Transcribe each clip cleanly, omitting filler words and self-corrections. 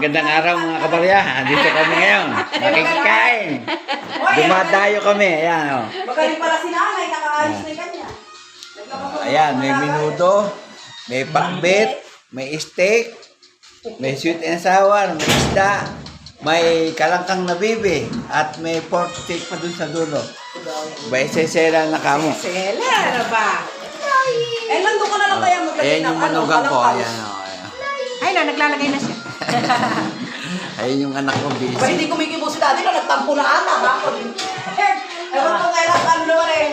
Magandang araw mga kabarya. Dito kami ngayon. Nakikikain. Dumadayo kami. Ayan o. Magaling pala si nanay, nakaayos na kanya. Ayan, may minuto, may pakbet, may steak, may sweet and sour, may isda, may kalangkang na bibi, at may pork steak pa dun sa dulo. Baisesera na kamo. Sela, ano ba? Eh, nandun ko na lang kaya maglagay Ayan yung manugang ko. kalangkang. Ayan o. Ay na, naglalagay na siya. Ayun yung anak ko, Ba, busy. hindi kumikibo si daddy na nagtampo na ata. Ha? Ewan ko kailan ano naman eh.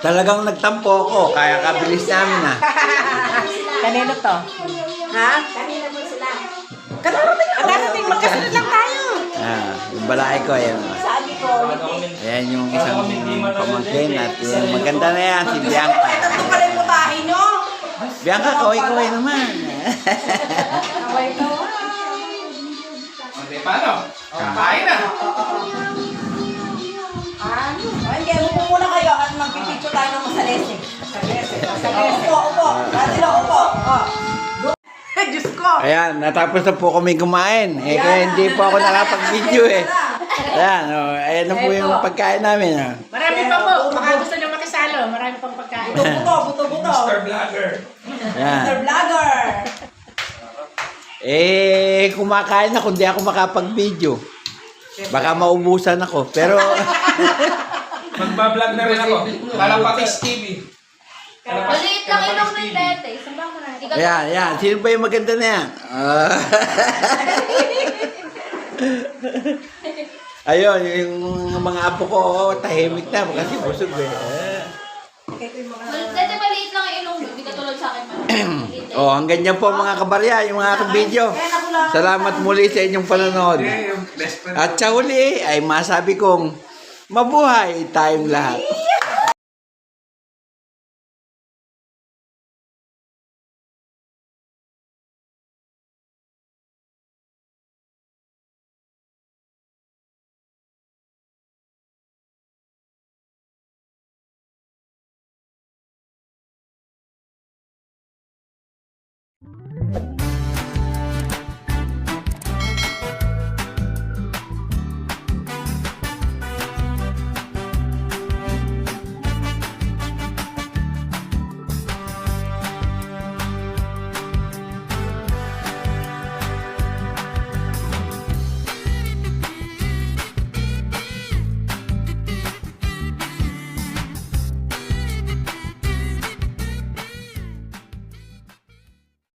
Talagang nagtampo ako, kaya kabilis namin ha. Kanino to? Ha? Kanino mo sila? Kadarating ako. Darating, magkasunod lang tayo. Yung balay ko, ayan o. Sabi ko. Ayan yung isang pamangkin at yung maganda na yan, si Bianca. Eh, tatlo pa rin putahin nyo. Bianca, kaway-kaway naman. Away ko. Okay, paano? Kain na. Ano? Ay, hindi. Upo muna kayo at magpipicture tayo ng masalese. Upo, upo. Dati lang, upo. Diyos ko. Ayan, natapos na po kami kumain. Eh, kaya hindi po ako nakapag-video eh. Ayan, ayan na po yung pagkain namin. Marami pa po. Baka gusto nyo makisalo. Marami pang pagkain. Buto. Mr. Vlogger. Ayan. Mr. Vlogger. Eh, kumakain na kundi ako makapag-video. Baka maubusan ako. Pero, Magbablog na rin ako. Kalapatis TV. Maliit lang ilong ng tete. Saan ba mo na? ayan. Sino ba yung maganda na yan? Ayun, yung mga apo ko, tahimik na kasi busog eh. Tete, maliit lang ang ilong mo. Hindi ka tulad sa akin. Maliit lang. Oh, hanggang dyan po mga kabarya, yung mga kabidyo. Salamat muli sa inyong panonood. Eh, yung best friend. At sa huli ay masabi kong mabuhay tayong lahat.